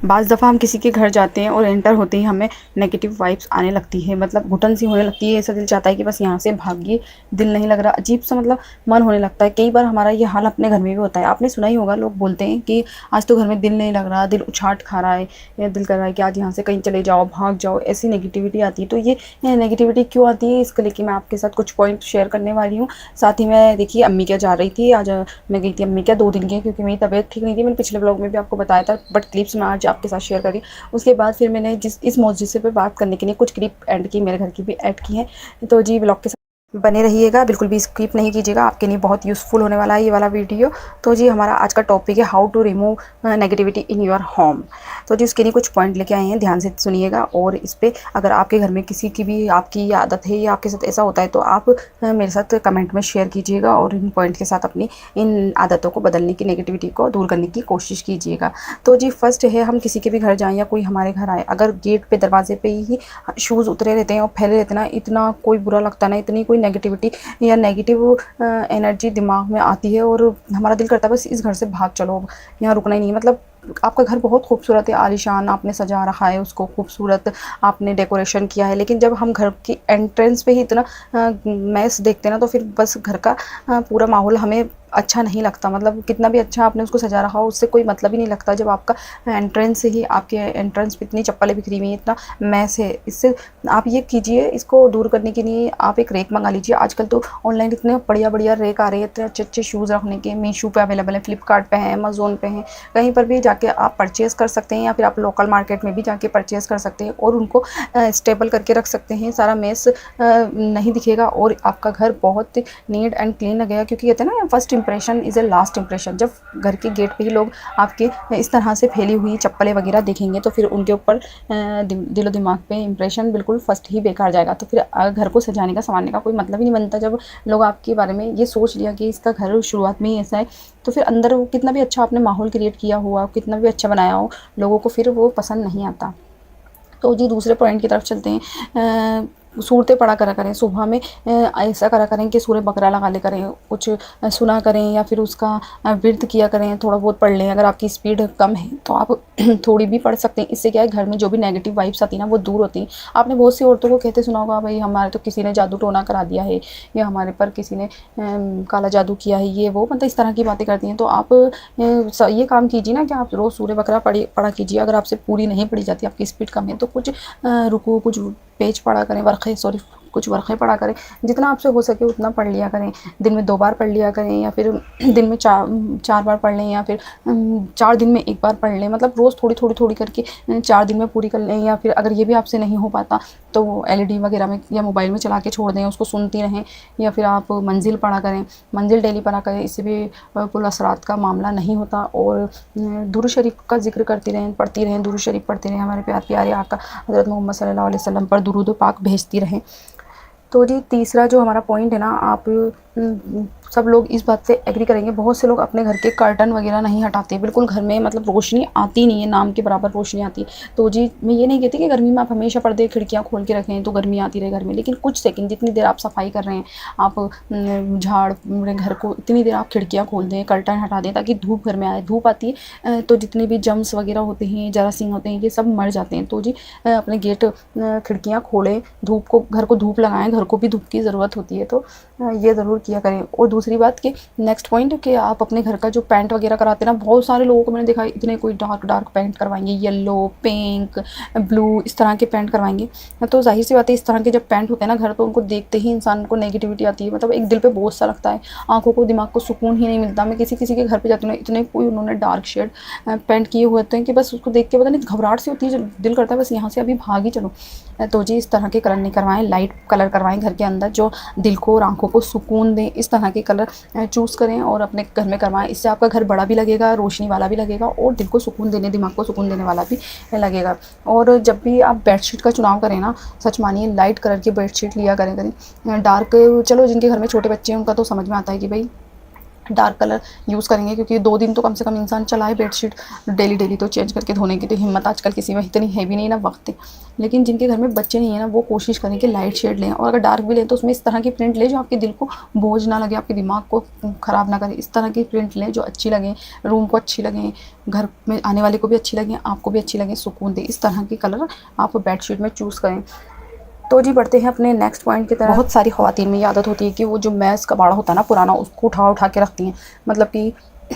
बाज़ दफ़ा हम किसी के घर जाते हैं और एंटर होते ही हमें नेगेटिव वाइब्स आने लगती है, मतलब घुटन सी होने लगती है। ऐसा दिल चाहता है कि बस यहाँ से भागिए, दिल नहीं लग रहा, अजीब सा मतलब मन होने लगता है। कई बार हमारा ये हाल अपने घर में भी होता है। आपने सुना ही होगा, लोग बोलते हैं कि आज तो घर में दिल नहीं लग रहा, दिल उछाट खा रहा है, या दिल कर रहा है कि आज यहाँ से कहीं चले जाओ, भाग जाओ। ऐसी नेगेटिविटी आती है। तो ये नेगेटिविटी क्यों आती है, इसको लेके मैं आपके साथ कुछ पॉइंट शेयर करने वाली हूँ। साथ ही मैं देखिए अम्मी क्या जा रही थी आज, मैं गई थी अम्मी क्या 2 दिन की, क्योंकि मेरी तबीयत ठीक नहीं थी। मैंने पिछले ब्लॉग में भी आपको बताया था, बट क्लिप्स मैं आज आपके साथ शेयर कर रही हूँ। उसके बाद फिर मैंने इस मौजूद पे बात करने के लिए कुछ क्लिप ऐड की, मेरे घर की भी ऐड की हैं। तो जी ब्लॉग के साथ बने रहिएगा, बिल्कुल भी स्किप नहीं कीजिएगा, आपके लिए बहुत यूज़फुल होने वाला है ये वाला वीडियो। तो जी हमारा आज का टॉपिक है how to remove negativity in your home. तो जी उसके लिए कुछ पॉइंट लेके आए हैं, ध्यान से सुनिएगा। और इस पर अगर आपके घर में किसी की भी आपकी ये आदत है या आपके साथ ऐसा होता है तो आप मेरे साथ कमेंट में शेयर कीजिएगा और इन पॉइंट के साथ अपनी इन आदतों को बदलने की, नेगेटिविटी को दूर करने की कोशिश कीजिएगा। तो जी फर्स्ट है, हम किसी के भी घर जाएँ या कोई हमारे घर आए, अगर गेट पे दरवाजे पे ही शूज़ उतरे रहते हैं और फैले रहते हैं ना, इतना कोई बुरा लगता है ना, इतनी कोई नेगेटिविटी या नेगेटिव एनर्जी दिमाग में आती है और हमारा दिल करता है बस इस घर से भाग चलो, यहाँ रुकना ही नहीं है। मतलब आपका घर बहुत खूबसूरत है, आलीशान आपने सजा रखा है उसको, खूबसूरत आपने डेकोरेशन किया है, लेकिन जब हम घर की एंट्रेंस पे ही इतना मैस देखते हैं ना, तो फिर बस घर का पूरा माहौल हमें अच्छा नहीं लगता। मतलब कितना भी अच्छा आपने उसको सजा रखा हो, उससे कोई मतलब ही नहीं लगता जब आपका एंट्रेंस से ही, आपके एंट्रेंस पे इतनी चप्पलें बिखरी हुई हैं, इतना मैस है। इससे आप ये कीजिए, इसको दूर करने के लिए आप एक रैक मंगा लीजिए। आजकल तो ऑनलाइन इतने बढ़िया बढ़िया रैक आ रहे हैं, इतने अच्छे अच्छे शूज़ रखने के, मीशो पे अवेलेबल है, फ्लिपकार्ट पे है, अमेज़ोन पे हैं, कहीं पर भी जाके आप परचेज़ कर सकते हैं, या फिर आप लोकल मार्केट में भी जाके परचेज़ कर सकते हैं और उनको स्टेबल करके रख सकते हैं। सारा मेस नहीं दिखेगा और आपका घर बहुत नीट एंड क्लीन लगेगा, क्योंकि कहते हैं ना first impression is a last impression. जब घर के गेट पे ही लोग आपके इस तरह से फैली हुई चप्पलें वगैरह देखेंगे तो फिर उनके ऊपर दिलो दिमाग पे इंप्रेशन बिल्कुल फर्स्ट ही बेकार जाएगा। तो फिर घर को सजाने का, संवारने का कोई मतलब ही नहीं बनता। जब लोग आपके बारे में ये सोच लिया कि इसका घर शुरुआत में ही ऐसा है, तो फिर अंदर वो कितना भी अच्छा आपने माहौल क्रिएट किया हुआ, कितना भी अच्छा बनाया हो, लोगों को फिर वो पसंद नहीं आता। तो जी दूसरे पॉइंट की तरफ चलते हैं। सूरतें पढ़ा करा करें सुबह में, ऐसा करा करें कि सूरह बकरा लगा ले करें, कुछ सुना करें या फिर उसका विर्द किया करें, थोड़ा बहुत पढ़ लें। अगर आपकी स्पीड कम है तो आप थोड़ी भी पढ़ सकते हैं। इससे क्या है, घर में जो भी नेगेटिव वाइब्स आती हैं ना वो दूर होती हैं। आपने बहुत सी औरतों को कहते सुना होगा, भाई हमारे तो किसी ने जादू टोना करा दिया है, या हमारे पर किसी ने काला जादू किया है, ये वो, मतलब इस तरह की बातें करती हैं। तो आप ये काम कीजिए ना कि आप रोज़ सूरह बकरा पढ़ा कीजिए। अगर आपसे पूरी नहीं पढ़ी जाती, आपकी स्पीड कम है, तो कुछ रुकू, कुछ पेज पढ़ा करें, वर्क़े सॉरी कुछ वर्क़े पढ़ा करें। जितना आपसे हो सके उतना पढ़ लिया करें। दिन में 2 बार पढ़ लिया करें, या फिर दिन में 4 बार पढ़ लें, या फिर 4 दिन में 1 बार पढ़ लें। मतलब रोज़ थोड़ी करके 4 दिन में पूरी कर लें। या फिर अगर ये भी आपसे नहीं हो पाता तो एलईडी वगैरह में या मोबाइल में चला के छोड़ दें, उसको सुनती रहें। या फिर आप मंजिल पढ़ा करें, मंजिल डेली पढ़ा करें। इससे भी कुल असरात का मामला नहीं होता। और दुरूद शरीफ का जिक्र करती रहें, पढ़ती रहें, दुरूद शरीफ पढ़ते रहें, हमारे प्यारे आका हज़रत मोहम्मद सल्लल्लाहु अलैहि वसल्लम पर दुरूद पाक भेजती रहें। तो जी तीसरा जो हमारा पॉइंट है ना, आप सब लोग इस बात से एग्री करेंगे, बहुत से लोग अपने घर के कर्टन वगैरह नहीं हटाते। बिल्कुल घर में मतलब रोशनी आती नहीं है, नाम के बराबर रोशनी आती है। तो जी मैं ये नहीं कहती कि गर्मी में आप हमेशा पर्दे खिड़कियाँ खोल के रखें तो गर्मी आती रहे घर में, लेकिन कुछ सेकंड, जितनी देर आप सफाई कर रहे हैं, आप झाड़ घर को, इतनी देर आप खिड़कियाँ खोल दें, कर्टन हटा दें, ताकि धूप घर में आए। धूप आती है तो जितने भी जम्स वगैरह होते हैं, जरासीम होते हैं, ये सब मर जाते हैं। तो जी अपने गेट खिड़कियाँ खोलें, धूप को, घर को धूप लगाएं, घर को भी धूप की ज़रूरत होती है, तो ये ज़रूर किया करें। और दूसरी बात कि नेक्स्ट पॉइंट कि आप अपने घर का जो पेंट वगैरह कराते हैं ना, बहुत सारे लोगों को मैंने देखा इतने कोई डार्क पेंट करवाएंगे, येलो, पिंक, ब्लू, इस तरह के पेंट करवाएंगे। तो जाहिर सी बात है, इस तरह के जब पेंट होते हैं ना घर, तो उनको देखते ही इंसान को नेगेटिविटी आती है। मतलब एक दिल पे बोझ सा लगता है, आंखों को, दिमाग को सुकून ही नहीं मिलता। मैं किसी के घर पे जाती हूँ, इतने कोई उन्होंने डार्क शेड पेंट किए हुए होते हैं कि बस उसको देख के पता नहीं घबराहट सी होती है, जो दिल करता है बस यहाँ से अभी भाग ही चलो। तो जी इस तरह के कलर नहीं करवाएं, लाइट कलर करवाएं घर के अंदर, जो दिल को और आंखों को सुकून दें। इस तरह के कलर चूज़ करें और अपने घर में करवाएं। इससे आपका घर बड़ा भी लगेगा, रोशनी वाला भी लगेगा, और दिल को सुकून देने, दिमाग को सुकून देने वाला भी लगेगा। और जब भी आप बेडशीट का चुनाव करें ना, सच मानिए लाइट कलर की बेडशीट लिया करें। डार्क, चलो जिनके घर में छोटे बच्चे हैं उनका तो समझ में आता है कि भाई डार्क कलर यूज़ करेंगे, क्योंकि 2 दिन तो कम से कम इंसान चलाए बेडशीट, डेली तो चेंज करके धोने की तो हिम्मत आजकल किसी में इतनी है भी नहीं ना, वक्त है। लेकिन जिनके घर में बच्चे नहीं है ना, वो कोशिश करें कि लाइट शेड लें, और अगर डार्क भी लें तो उसमें इस तरह की प्रिंट लें जो आपके दिल को बोझ ना लगे, आपके दिमाग को ख़राब ना करे। इस तरह की प्रिंट लें जो अच्छी लगें, रूम को अच्छी लगें, घर में आने वाले को भी अच्छी लगें, आपको भी अच्छी लगें, सुकून दे। इस तरह की कलर आप बेडशीट में चूज़ करें। तो जी बढ़ते हैं अपने नेक्स्ट पॉइंट की तरफ। बहुत सारी ख़वातीन में ये आदत होती है कि वो जो मैस कबाड़ा होता है ना पुराना, उसको उठा के रखती हैं। मतलब कि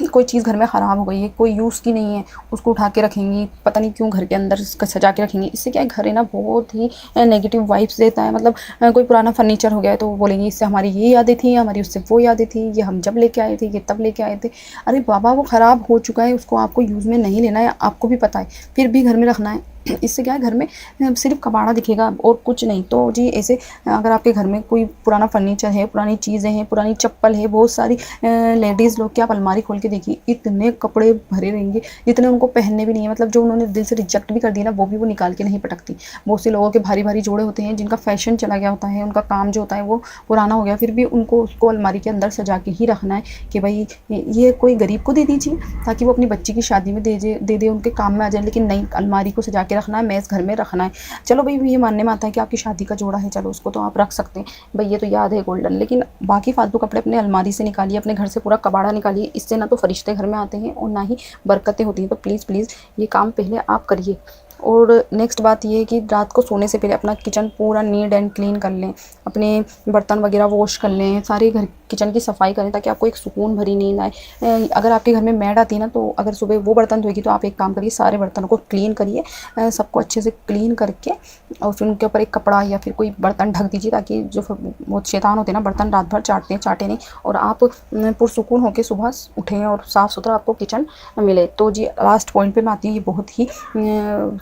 कोई चीज़ घर में ख़राब हो गई है, कोई यूज़ की नहीं है, उसको उठा के रखेंगी, पता नहीं क्यों घर के अंदर सजा के रखेंगी। इससे क्या है, घर है ना बहुत ही नेगेटिव वाइब्स देता है। मतलब कोई पुराना फर्नीचर हो गया है तो वो बोलेंगी इससे हमारी ये यादें थी, हमारी उससे वो यादें थी, ये हम जब लेके आए थे, ये तब लेके आए थे। अरे बाबा, वो ख़राब हो चुका है, उसको आपको यूज़ में नहीं लेना है, आपको भी पता है, फिर भी घर में रखना है। इससे क्या है, घर में सिर्फ कबाड़ा दिखेगा और कुछ नहीं। तो जी ऐसे अगर आपके घर में कोई पुराना फर्नीचर है, पुरानी चीज़ें हैं, पुरानी चप्पल है, बहुत सारी लेडीज़ लोग की आप अलमारी खोल के देखिए, इतने कपड़े भरे रहेंगे जितने उनको पहनने भी नहीं है। मतलब जो उन्होंने दिल से रिजेक्ट भी कर दिया ना, वो भी वो निकाल के नहीं पटकती। बहुत से लोगों के भारी भारी जोड़े होते हैं जिनका फैशन चला गया होता है, उनका काम जो होता है वो पुराना हो गया, फिर भी उनको उसको अलमारी के अंदर सजा के ही रखना है कि भाई ये कोई गरीब को दे दीजिए ताकि वो अपनी बच्ची की शादी में दे उनके काम में आ जाए। लेकिन नहीं, अलमारी को सजा के रखना है, मैस घर में रखना है। चलो भाई, ये मानने में आता है कि आपकी शादी का जोड़ा है, चलो उसको तो आप रख सकते हैं भाई, ये तो याद है गोल्डन। लेकिन बाकी फालतू कपड़े अपने अलमारी से निकालिए, अपने घर से पूरा कबाड़ा निकालिए। इससे ना तो फरिश्ते घर में आते हैं और ना ही बरकतें होती हैं। तो प्लीज़ ये काम पहले आप करिए। और नेक्स्ट बात ये है कि रात को सोने से पहले अपना किचन पूरा नीट एंड क्लीन कर लें, अपने बर्तन वगैरह वॉश कर लें, सारे घर किचन की सफाई करें ताकि आपको एक सुकून भरी नींद आए। अगर आपके घर में मैड आती है ना, तो अगर सुबह वो बर्तन धोएगी तो आप एक काम करिए, सारे बर्तनों को क्लीन करिए, सबको अच्छे से क्लीन करके और फिर उनके ऊपर एक कपड़ा या फिर कोई बर्तन ढक दीजिए ताकि जो वो शैतान होते हैं ना, बर्तन रात भर चाटे नहीं, और आप पुरसुकून होकर सुबह उठें और साफ़ सुथरा आपको किचन मिले। तो जी लास्ट पॉइंट पे मैं आती हूँ, ये बहुत ही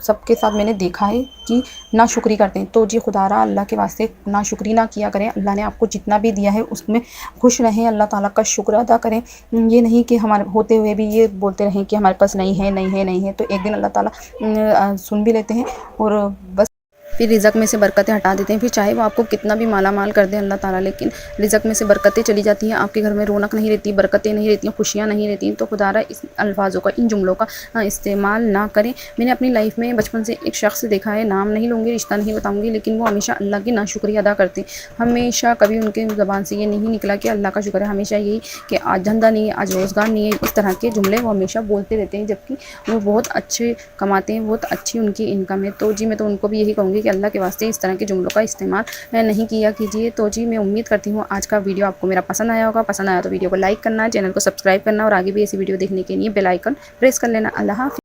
सबके साथ मैंने देखा है कि नाशुक्री करते हैं। तो जी खुदारा अल्लाह के वास्ते नाशुक्री ना किया करें। अल्लाह ने आपको जितना भी दिया है उसमें खुश रहें, अल्लाह ताला का शुक्र अदा करें। ये नहीं कि हमारे होते हुए भी ये बोलते रहें कि हमारे पास नहीं है। तो एक दिन अल्लाह ताला सुन भी लेते हैं और बस फिर रिज़्क़ में से बरकतें हटा देते हैं। फिर चाहे वो आपको कितना भी माला माल कर दें अल्लाह ताला, लेकिन रिज़्क़ में से बरकतें चली जाती हैं, आपके घर में रौनक नहीं रहती, बरकतें नहीं रहती, खुशियाँ नहीं रहती। तो खुदारा इस अल्फाजों का, इन जुमलों का इस्तेमाल ना करें। मैंने अपनी लाइफ में बचपन से एक शख्स देखा है, नाम नहीं लूँगी, रिश्ता नहीं बताऊँगी, लेकिन वो हमेशा अल्लाह की नाशुक्रिया अदा करते हैं। हमेशा कभी उनके ज़बान से ये नहीं निकला कि अल्लाह का शुक्र है, हमेशा यही कि आज धंधा नहीं है, आज रोज़गार नहीं है। इस तरह के जुमले वो हमेशा बोलते रहते हैं, जबकि वो बहुत अच्छे कमाते हैं, बहुत अच्छी उनकी इनकम है। तो जी मैं तो उनको भी यही कहूँगी कि अल्लाह के वास्ते इस तरह के जुमलों का इस्तेमाल नहीं किया कीजिए। तो जी मैं उम्मीद करती हूँ आज का वीडियो आपको मेरा पसंद आया होगा। पसंद आया तो वीडियो को लाइक करना, चैनल को सब्सक्राइब करना और आगे भी ऐसी वीडियो देखने के लिए बेल आइकन प्रेस कर लेना। अल्लाह हाफ़िज़।